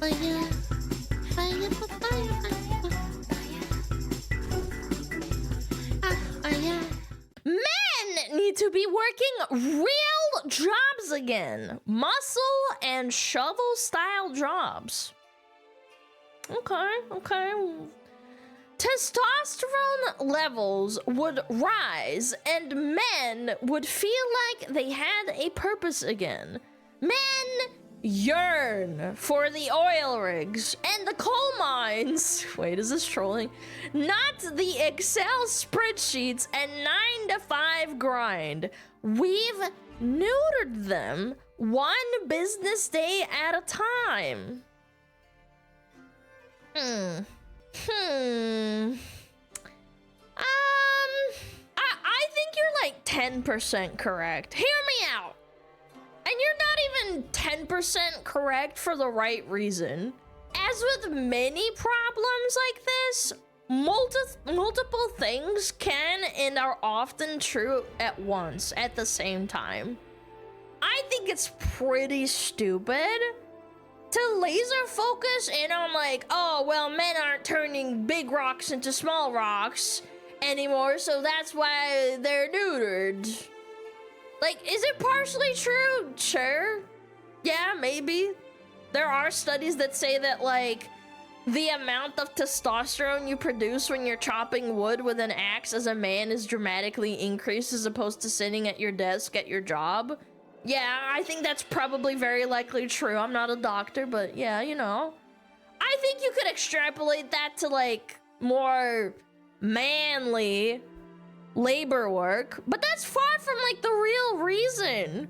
Fire, fire, fire, fire. Men need to be working real jobs again. Muscle and shovel style jobs. Okay. Testosterone levels would rise and men would feel like they had a purpose again. Men yearn for the oil rigs and the coal mines. Wait, is this trolling? Not the Excel spreadsheets and 9-to-5 grind. We've neutered them one business day at a time. I think you're like 10% correct. Hear me out. And you're not even 10% correct for the right reason. As with many problems like this, multiple things can and are often true at once, at the same time. I think it's pretty stupid to laser focus in on like, oh, well, men aren't turning big rocks into small rocks anymore, so that's why they're neutered. Like, is it partially true? Sure. Yeah, maybe. There are studies that say that, like, the amount of testosterone you produce when you're chopping wood with an axe as a man is dramatically increased as opposed to sitting at your desk at your job. Yeah, I think that's probably very likely true. I'm not a doctor, but yeah, you know. I think you could extrapolate that to, like, more manly labor work, but that's far from, like, the real reason.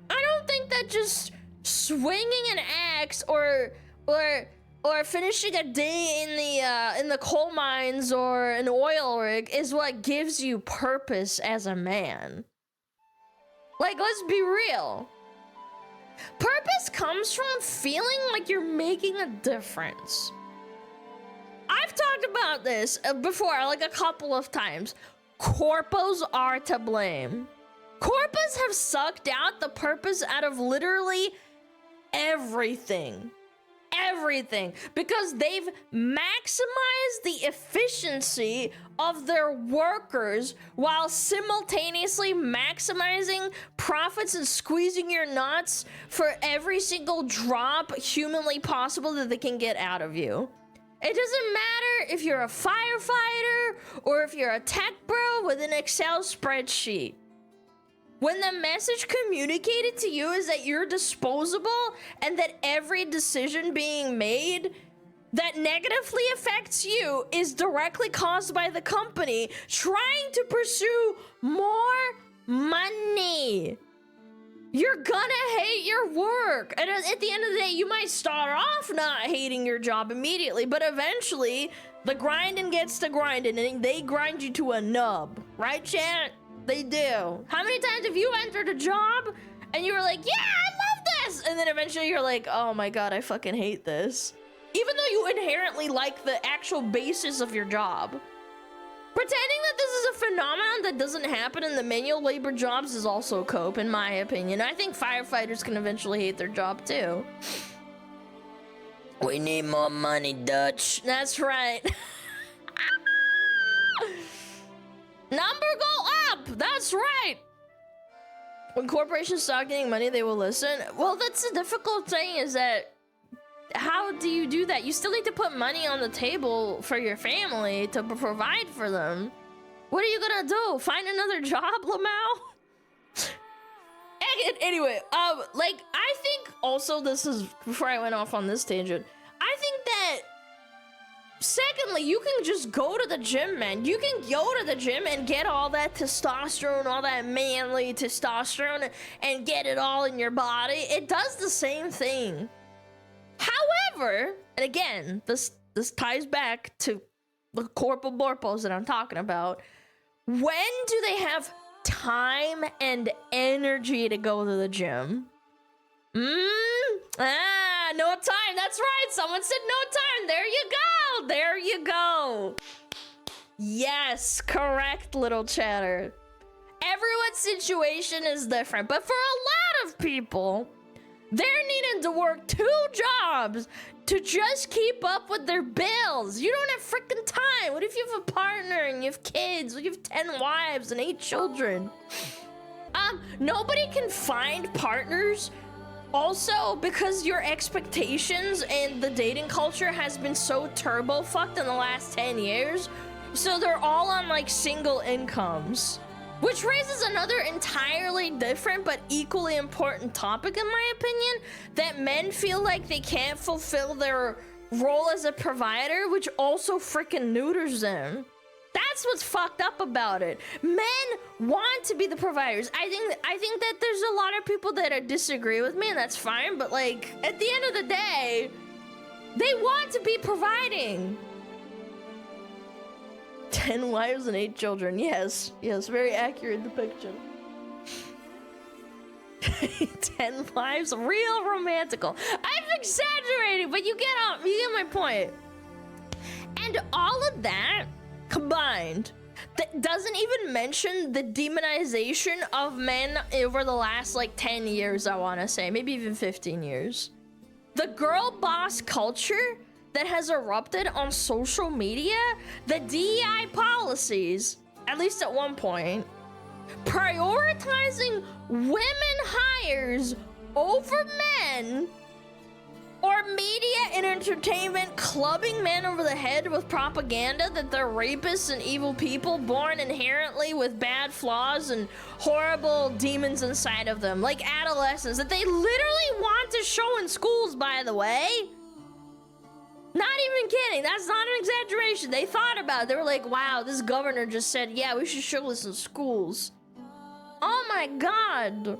I don't think that just swinging an axe or finishing a day in the coal mines or an oil rig is what gives you purpose as a man. Like, let's be real. Purpose comes from feeling like you're making a difference. I've talked about this before, like a couple of times. Corpos are to blame. Corpos have sucked out the purpose out of literally everything. Everything. Because they've maximized the efficiency of their workers while simultaneously maximizing profits and squeezing your nuts for every single drop humanly possible that they can get out of you. It doesn't matter if you're a firefighter or if you're a tech bro with an Excel spreadsheet. When the message communicated to you is that you're disposable and that every decision being made that negatively affects you is directly caused by the company trying to pursue more money, you're gonna hate your work. And at the end of the day, you might start off not hating your job immediately, but eventually the grinding gets to grinding and they grind you to a nub. Right, chat? They do. How many times have you entered a job and you were like, yeah, I love this, and then eventually you're like, oh my god, I fucking hate this, even though you inherently like the actual basis of your job. Pretending that this is a phenomenon that doesn't happen in the manual labor jobs is also cope, in my opinion. I think firefighters can eventually hate their job too. We need more money, Dutch. That's right. Number go up! That's right! When corporations start getting money, they will listen. Well, that's the difficult thing, is that how do you do that? You still need to put money on the table for your family to provide for them. What are you gonna do? Find another job, Lamau? Anyway, like, I think also this is, before I went off on this tangent, I think that secondly, you can just go to the gym, man. You can go to the gym and get all that testosterone, all that manly testosterone, and get it all in your body. It does the same thing. However, and again, this ties back to the corporal borpos that I'm talking about. When do they have time and energy to go to the gym? No time. That's right. Someone said no time. There you go. There you go. Yes, correct, little chatter. Everyone's situation is different, but for a lot of people, They're needing to work 2 jobs to just keep up with their bills. You don't have freaking time. What if you have a partner and you have kids? What if you have 10 wives and 8 children? Nobody can find partners also because your expectations and the dating culture has been so turbo fucked in the last 10 years. So they're all on like single incomes. Which raises another entirely different but equally important topic, in my opinion, that men feel like they can't fulfill their role as a provider, which also freaking neuters them. That's what's fucked up about it. Men want to be the providers. I think that there's a lot of people that disagree with me, and that's fine, but like, at the end of the day, they want to be providing. 10 wives and 8 children. Yes, very accurate depiction. 10 wives, real romantical. I'm exaggerating, but you get my point. And all of that combined, that doesn't even mention the demonization of men over the last like 10 years, I want to say, maybe even 15 years. The girl boss culture that has erupted on social media, the DEI policies, at least at one point, prioritizing women hires over men, or media and entertainment clubbing men over the head with propaganda that they're rapists and evil people born inherently with bad flaws and horrible demons inside of them, like adolescents, that they literally want to show in schools, by the way. Not even kidding. That's not an exaggeration. They thought about it. They were like, wow, this governor just said, yeah, we should show this in schools. Oh my God.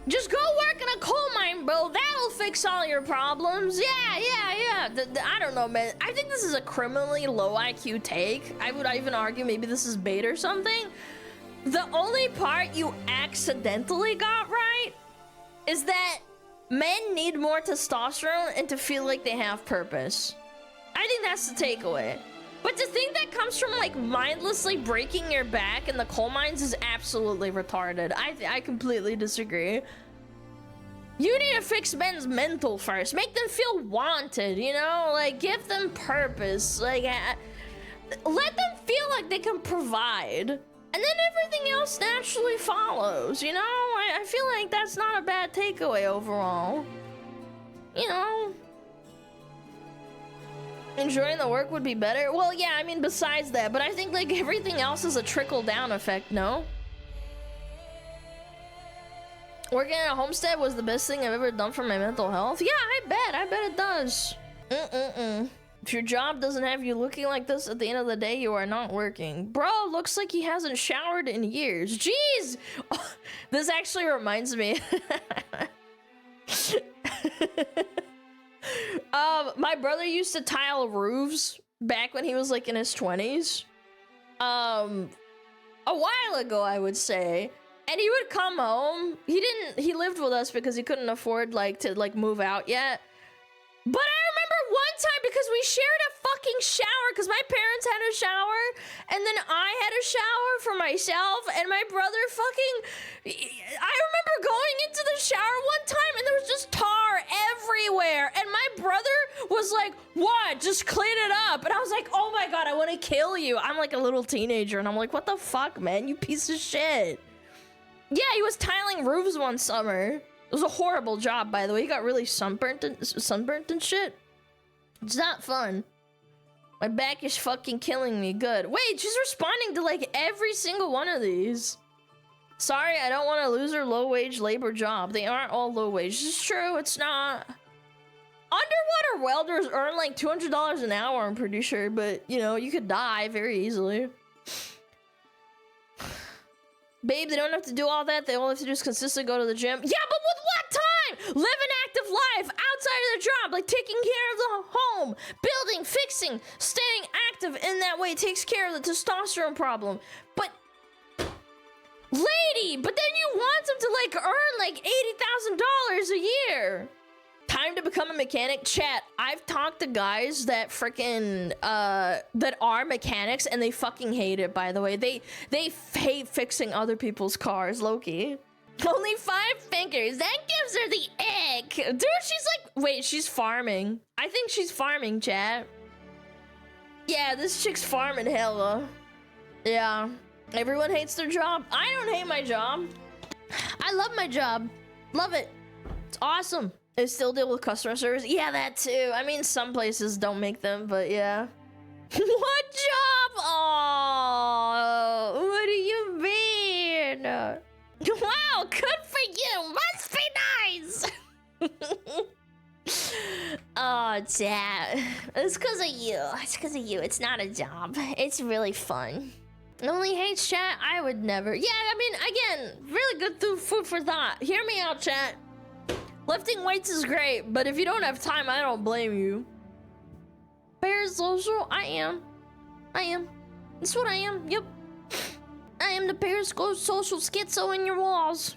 Just go work in a coal mine, bro. That'll fix all your problems. Yeah. I don't know, man. I think this is a criminally low IQ take. I would even argue maybe this is bait or something. The only part you accidentally got right is that men need more testosterone and to feel like they have purpose. I think that's the takeaway. But to think that comes from like mindlessly breaking your back in the coal mines is absolutely retarded. I completely disagree. You need to fix men's mental first. Make them feel wanted, you know? Like, give them purpose. Like, let them feel like they can provide. And then everything else naturally follows, you know? I feel like that's not a bad takeaway overall. You know? Enjoying the work would be better? Well, yeah, I mean, besides that, but I think, like, everything else is a trickle-down effect, no? Working at a homestead was the best thing I've ever done for my mental health? Yeah, I bet it does. If your job doesn't have you looking like this at the end of the day, you are not working. Bro, looks like he hasn't showered in years. Jeez! Oh, this actually reminds me. My brother used to tile roofs back when he was like in his 20s. A while ago, I would say. And he would come home. He lived with us because he couldn't afford like to like move out yet. But I remember one time because we shared a fucking shower because my parents had a shower and then I had a shower for myself and my brother fucking... I remember going into the shower one time and there was just tar everywhere and my brother was like, what? Just clean it up. And I was like, oh my God, I want to kill you. I'm like a little teenager and I'm like, what the fuck, man? You piece of shit. Yeah, he was tiling roofs one summer. It was a horrible job, by the way. He got really sunburnt and shit. It's not fun. My back is fucking killing me. Good. Wait, she's responding to like every single one of these. Sorry, I don't want to lose her low-wage labor job. They aren't all low-wage. It's true, it's not. Underwater welders earn like $200 an hour, I'm pretty sure. But, you know, you could die very easily. Babe, they don't have to do all that. They all have to do is consistently go to the gym. Yeah, but with what time? Live an active life outside of their job, like taking care of the home, building, fixing, staying active in that way takes care of the testosterone problem. But, lady, but then you want them to like earn like $80,000 a year. Time to become a mechanic. Chat, I've talked to guys that freaking that are mechanics and they fucking hate it, by the way. They hate fixing other people's cars, low-key. Only 5 fingers. That gives her the egg. Dude, she's like, wait, she's farming. I think she's farming, chat. Yeah, this chick's farming hella. Yeah. Everyone hates their job. I don't hate my job. I love my job. Love it. It's awesome. I still deal with customer service. Yeah, that too. I mean, some places don't make them, but yeah. What job? Oh, what do you mean? Wow, good for you. Must be nice. Oh, Dad. It's because of you. It's because of you. It's not a job. It's really fun. Only hates chat? I would never. Yeah, I mean, again, really good food for thought. Hear me out, chat. Lifting weights is great, but if you don't have time, I don't blame you. Parasocial? I am. That's what I am. Yep. I am the parasocial schizo in your walls.